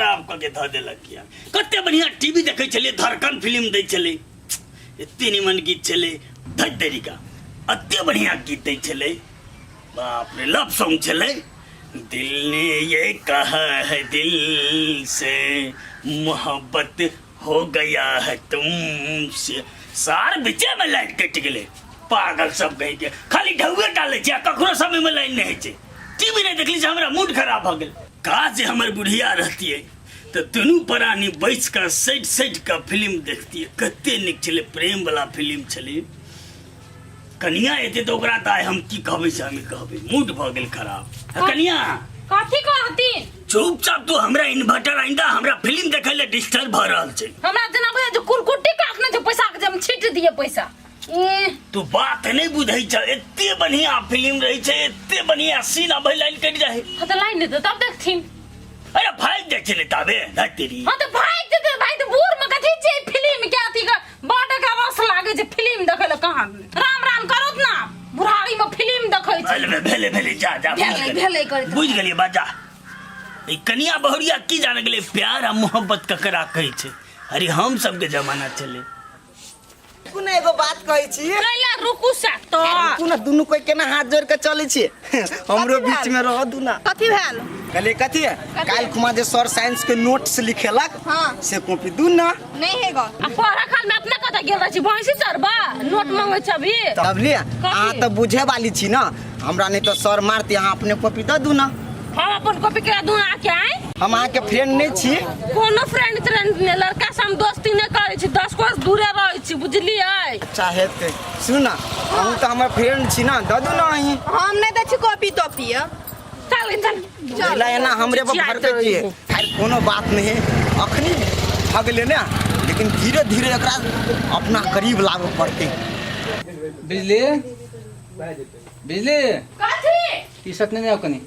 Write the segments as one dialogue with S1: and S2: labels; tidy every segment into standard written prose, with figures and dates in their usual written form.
S1: खराब करके ध देलक किया। कते बढ़िया टीवी देखे चले, धड़कन फिल्म दे चले, इतने निमन गीत चले, धज देरी का अत्ते बढ़िया गीत दे चले, बाप रे लव सॉन्ग चले। दिल ने ये कहा है दिल से मोहब्बत हो गया है तुमसे, सार बीचे में लाइट कट गए, पागल सब कह के खाली ढौए डाले छे, कखनो समय में लाइन नहीं छे, टीवी नहीं देखली हमरा मूड खराब हो गए। काश जे हमर बुढ़िया रहती है तो दुनू प्राणी बैस कर सैट सैट का फिल्म देखती है, कते निक चले, प्रेम वाला फिल्म चले। कनिया एते तो ओकरा ताय हम की कहबे से हमें कहबे, मूड भ गेल खराब। कनिया
S2: कथी कहती?
S1: चुपचाप तो हमरा इन्वर्टर आइंदा हमरा फिल्म देखे ले डिस्टर्ब भ रहल छै।
S2: हमरा जना बुझे जो कुरकुट्टी काटने जो पैसा के हम छीट दिए पैसा।
S1: तू बात नहीं बुझै छ, एते बढ़िया फिल्म रही छै, एते बढ़िया सीन अब लाइन कट जाए।
S2: हां तो लाइन दे तब देखथिन।
S1: अरे भाई देख चले ताबे ना तेरी।
S2: हां तो भाई दे भाई तो बूर में कथी छै फिल्म क्या थी का बड़ का रस लागे छै फिल्म देखे ल कहां। राम राम करत ना बुढ़ारी में फिल्म देखै छै।
S1: भेले भेले जा जा
S2: भेले कर
S1: बुझ गेलिए बाजा। ई कनिया बहुरिया की जान गेले प्यार आ मोहब्बत ककरा कहै छै। अरे हम सब के जमाना चले।
S3: कुने एगो बात कहै छी,
S2: कैला रुकू सा तो
S3: कुने दुनु कोई केना हाथ जोड़ के चलै छी, हमरो बीच में रह दू ना।
S4: कथी भेल?
S3: कहले कथी है काल खुमा जे सर साइंस के नोट्स लिखेलक
S4: हाँ।
S3: से कॉपी दू ना।
S4: नहीं है गो
S2: आ पढ़ा खाल में अपना कथा गेल छी भैंसी चरबा नोट मांगे छ अभी।
S3: तब ले आ त बुझे वाली छी ना, हमरा नहीं तो सर मारती, यहाँ अपने कॉपी द दू ना।
S2: हम अपन कॉपी के दूं आके आए।
S3: हम आके फ्रेंड नहीं छी,
S2: कोनो फ्रेंड ने लड़का से हम दोस्ती नहीं करे छी, 10 कोस दूरे रहे छी बुझलिए।
S3: चाहे ते सुन ना हम तो हमर फ्रेंड छी ना, द दू ना। ही
S4: हम नहीं दै छी कॉपी टॉपी।
S2: चल चल
S3: ला ना हमरे पर भर के छी, खैर कोनो बात नहीं है, अखनी भगले ना, लेकिन धीरे धीरे एकरा अपना करीब लागे पड़ते।
S5: बिजली बिजली
S2: कथी
S5: टी शर्ट नहीं आओ कनी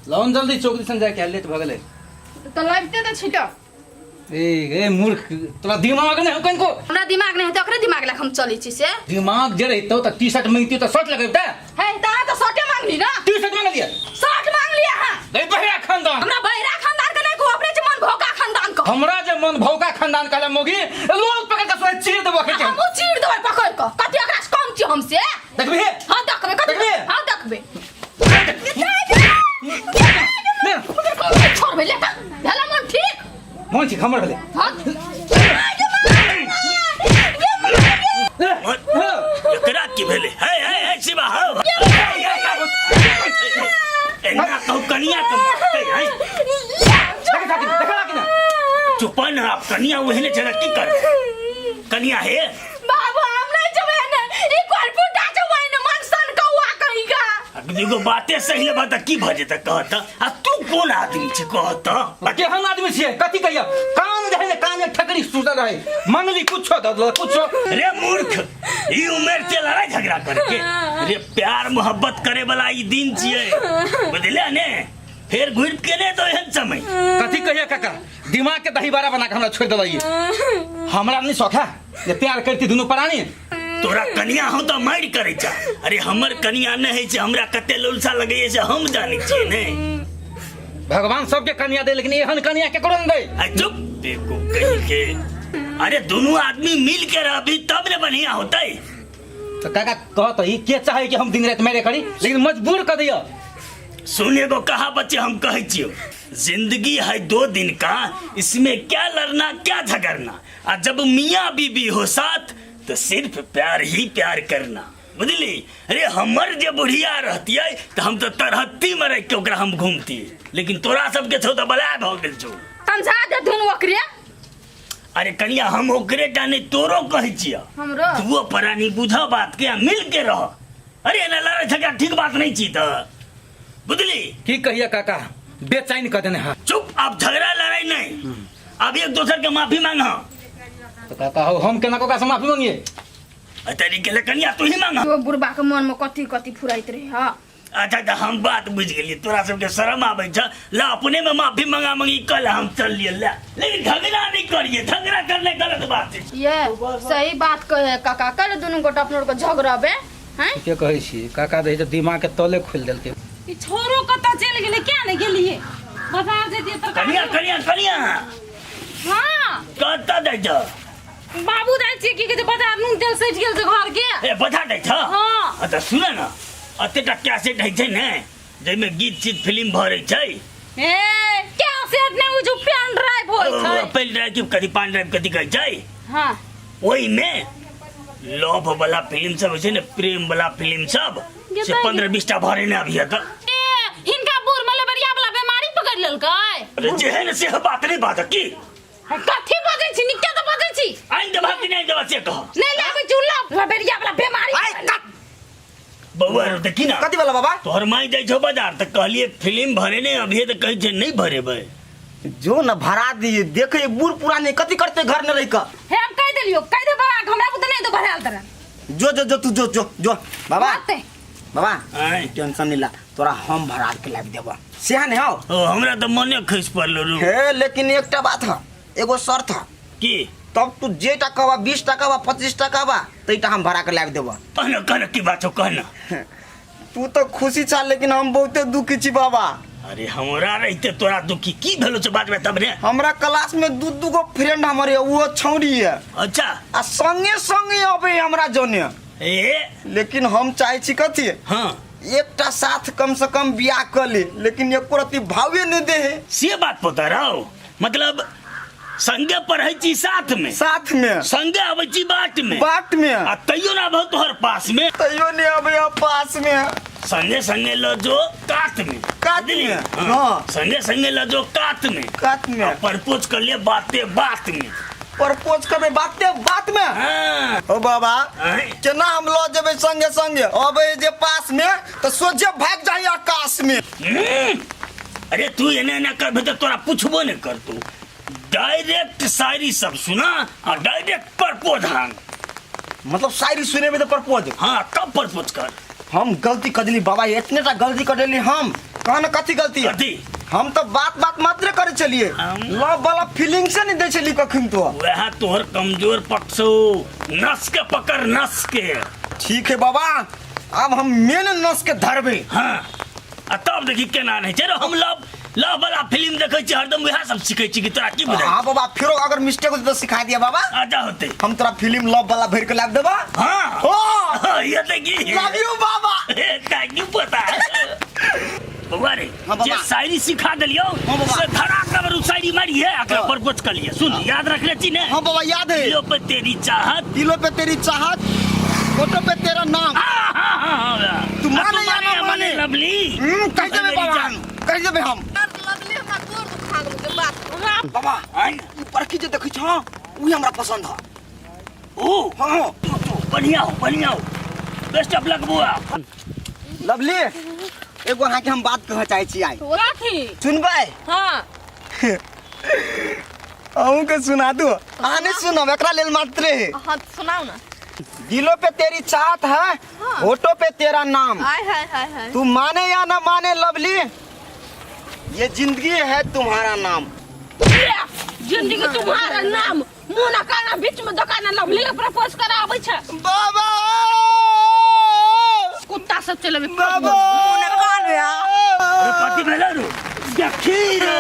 S5: लाउन जल्दी चौक दिसन जाके लेट भ गेलै।
S4: तो लगते तो छिटो।
S5: ए मूर्ख तोरा दिमाग नहीं हो कनको।
S4: हमरा दिमाग नहीं है तो ओकरे दिमाग ला हम चली छी से।
S5: दिमाग जे रहितो त टी शर्ट मांगती त शर्ट लगैबता।
S4: है ता तो शर्ट मांगली ना,
S5: टी शर्ट मांग लिया,
S4: शर्ट मांग लिया। हां
S5: गई बहिरा खानदान।
S4: हमरा बहिरा खानदान के नहीं को, अपने जे मन भौका खानदान को।
S5: हमरा जे मन भौका खानदान काला मोगी लोग पकड़ के सोए चीर देबो के।
S4: हम चीर देबै पकड़ के, कथि एकरा से कम छी हमसे।
S5: देखबी
S4: हां देखबे कथि। हां देखबे छोड़ भेले त भेला मन ठीक
S5: मन छी हमर भेले।
S4: हां
S1: एकरा की भेले है शिवा हो एना तो कनिया के मारते है।
S5: देखा कि ना
S1: चुपन आप कनिया वहने जरा की कर कनिया है
S4: बाबू हम नहीं जबे ना ई कोलपु डाचो वही न मन सन कौआ कहीं का।
S1: देखो बातें सही है, बात की भजे तक कहता आ तू कौन आदमी छी कहता।
S5: केहन आदमी छियै कथि कहिया कान रहे ने कान में ठकरी सुतल रहे मंगली कुछो द कुछो।
S1: रे मूर्ख ई उम्र के लड़ाई झगड़ा करके रे प्यार मोहब्बत करे वाला ई दिन छियै बुझले ने, फिर घुर के ने तो एहन समय
S5: कथि कहिया काका दिमाग के दही बारा बना के हमरा छोड़ देलै। हमरा नहीं शौक है जे प्यार करती दुनू प्राणी।
S1: तोरा कनिया हो तो मार करे छ, अरे हमर कनिया नहीं है, हमरा कते लोलसा लगे से हम जाने छियै ने।
S5: भगवान सबके कन्या दे लेकिन एहन कन्या केकरो न दे।
S1: चुप देखो कहीं के, अरे दोनों आदमी मिल के रहबी तब ने बढ़िया होतै।
S5: तो काका कहत ई के चाहे कि हम दिन रात मेरे करी, लेकिन मजबूर कर दिया।
S1: सुने को कहा बच्चे हम कहे छियो, जिंदगी है 2 दिन का, इसमें क्या लड़ना क्या झगड़ना, और जब मियाँ बीबी हो साथ तो सिर्फ प्यार ही प्यार करना बुझली। अरे हमर जे बुढ़िया रहती है तो हम तो तरहत्ती में रह के ओकरा हम घूमती, लेकिन तोरा सबके छो तो बला भ गेल छो।
S4: समझा दे दुनु ओकरे।
S1: अरे कनिया हम ओकरे टाने तोरो कहे छिया,
S4: हमरो
S1: तू परानी बुझा बात के मिल के रह। अरे ना लड़ाई झगड़ा ठीक बात नहीं छी त बुझली।
S5: की कहिया काका बेचैन कर देने हां।
S1: चुप अब झगड़ा लड़ाई नहीं, अब एक दूसरे के माफी मांगा।
S5: तो काका हो हम केना कोका से माफी मांगिए।
S1: तेरी के लिए कनिया तू ही मांगा।
S4: तो बुढ़बा के मन में कथि कथि फुराइत रहे। हां
S1: अच्छा तो हम बात बुझ गेली, तोरा सबके शर्म आबै छ, ला अपने में माफी मांगा मांगी कल हम चल लिए ला, लेकिन झगड़ा नहीं करिए, झगड़ा करने गलत बात है।
S4: ये सही बात कहे काका, कर दुनु गोटा अपना को झगड़ाबे हैं।
S5: के कहै छी काका दे दिमाग के तले खोल देलके।
S2: ई छोरो कता चल गेले क्या नहीं गेलिए बाजार से दिए तरकारी
S1: कनिया कनिया कनिया
S2: हां
S1: कत्ता दै छ
S2: बाबू जाय छी की के बाजार नून तेल सज गेल छै घर के
S1: ए बता दै छ
S2: हाँ।
S1: त सुन न अतेटा कैसेट है छै ने जइमे गीत चीत फिल्म भरै छै
S2: ए क्या सेट ने उ जो पेन ड्राइव होय छै
S1: पेन ड्राइव कथी पान ड्राइव कथी कहै छै
S2: हां
S1: ओहि में लव वाला फिल्म सब है ने प्रेम वाला फिल्म सब
S2: ये
S1: से
S2: तो-
S1: 15-20 टा भरे ने अभी तक
S2: ए हिनका बूढ़ मलेरिया वाला बीमारी पकड़ लेलकै
S1: अरे जे है ना से बात नहीं बात की
S2: कथी बजै छी निके तो बजै छी
S1: आइन दबा कि नहीं दबा से कह
S2: नहीं लागे चुल्ला मलेरिया वाला बीमारी
S3: आइ कट
S1: बउआ रो देखी ना
S3: कथी वाला बाबा
S1: तोहर माई जाइ छो बाजार त कहलिए फिल्म भरे ने अभी त कहै छै नहीं भरेबै
S3: जो न भरा दिए देखे बूढ़ पुराने कथी करते घर न रह कर
S2: हे हम कह देलियो कह दे बाबा हमरा बुते नहीं तो भराल तरह
S3: जो जो जो तू जो जो जो बाबा
S2: बाते
S3: बाबा
S1: आइ
S3: टेंशन नहीं ला तोरा हम भरा के लाग देबो सेहन हो
S1: ओ हमरा त मने खइस पड़लो रू
S3: हे लेकिन एकटा बात है एगो शर्त है
S1: की
S3: तब तू जे टका बा 20 टका बा 25 टका बा तईटा हम भरा के लाग देबो
S1: कहना कहना की बात हो कहना
S3: तू तो खुशी छा लेकिन हम बहुते दुखी छी बाबा
S1: अरे हमरा रहते तोरा दुखी की भेलो छ बात में तब रे
S3: हमरा क्लास में दू गो फ्रेंड हमारे वो छौरी है
S1: अच्छा
S3: आ संगे संगे अबे हमरा जोने
S1: ए
S3: लेकिन हम चाहे छी कथी
S1: हां
S3: एकटा साथ कम से कम बियाह कर ले लेकिन एको रति भावे नहीं दे है
S1: से बात पता रहो मतलब संगे पढ़ै छी साथ में
S3: साथ में
S1: संगे आबै छी बाट में
S3: बाट में
S1: आ तैयो ना भौ तोहर पास में
S3: तैयो नहीं अबे पास में
S1: संगे संगे ल जो कात में
S3: कात
S1: बुझली?
S3: में,
S1: हाँ।
S3: हाँ।
S1: संगे संगे ल जो कात में
S3: कात में
S1: प्रपोज कर लिए बाते बात में
S3: प्रपोज करबे बाते बात में
S1: हाँ
S3: ओ बाबा
S1: आइ।
S3: केना हम लो जेबे संगे संगे अबे जे पास में तो सोचे भाग जाई आकाश में
S1: अरे तू एने एने कर तो तोरा पूछबो नहीं कर तू डायरेक्ट शायरी सब सुना और डायरेक्ट प्रपोज हांग
S3: मतलब शायरी सुने में तो प्रपोज
S1: हाँ तब प्रपोज कर
S3: हम गलती कर दिली बाबा इतने टा गलती कर दिली हम कहना कथी गलती है
S1: कथी
S3: हम तो बात बात मात्र करे चलिए
S1: हम-
S3: लव वाला फीलिंग से नहीं दे चली कखन तो
S1: वह तोहर कमजोर पक्ष हो नस के पकड़ नस के
S3: ठीक है बाबा अब हम मेन नस के धरबे
S1: हाँ आ तब देखी केना नहीं चलो हम लव लव वाला फिल्म देखे छी हरदम वह सब सीखे छी कि तोरा की बुझाई
S3: हाँ बाबा फिर अगर मिस्टेक हो तो सिखा दिया बाबा
S1: आजा होते
S3: हम तोरा फिल्म लव वाला भर के लाग देबा
S1: हाँ
S3: ओ
S1: हाँ, ये देखी
S3: love you Baba
S1: thank you पता बउआ रे
S3: हाँ, बाबा।
S1: जे शायरी सिखा दिलियो
S3: हाँ, बाबा।
S1: से धरा कर शायरी मारी है अकरा
S3: हाँ।
S1: प्रपोज कर लिए सुन याद रख ले छी ने
S3: हाँ बाबा याद है
S1: दिलों पे तेरी चाहत
S3: दिलों पे तेरी चाहत फोटो पे तेरा नाम तू माने या ना माने?
S1: लवली
S3: कह देबे बाबा कह देबे हम
S4: लवली हमरा गोर दुखा गेल के बात
S3: बाबा
S1: आइ
S3: ई परखी जे देखै छ उ हमरा पसंद है
S1: ओ
S3: हां
S1: बढ़िया हो बेस्ट ऑफ लक बुआ
S3: लवली एगो अहाँ के हम बात कह चाहे छी आई
S2: कथी
S3: सुनबै
S2: हां
S3: अहूँ के सुना दू अहाँ नहीं सुनब एकरा लेल मात्र है
S4: हां सुनाओ ना
S3: दिलों पे तेरी चाहत है फोटो पे तेरा नाम
S4: हाय हाय हाय हाय
S3: तू माने या ना माने लवली ये जिंदगी है तुम्हारा नाम
S2: जिंदगी तुम्हारा नाम मुंह ना काना बीच में दुकान लवली के प्रपोज कराबै छै
S3: बाबा
S2: कुत्ता सब चले
S3: बाबा
S1: अरे पति भेला रो देखी रे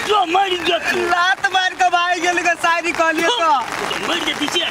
S1: जो मर गया तू
S3: लात मार के भाई गेल के शायरी कहलिए तो
S1: मर जती छी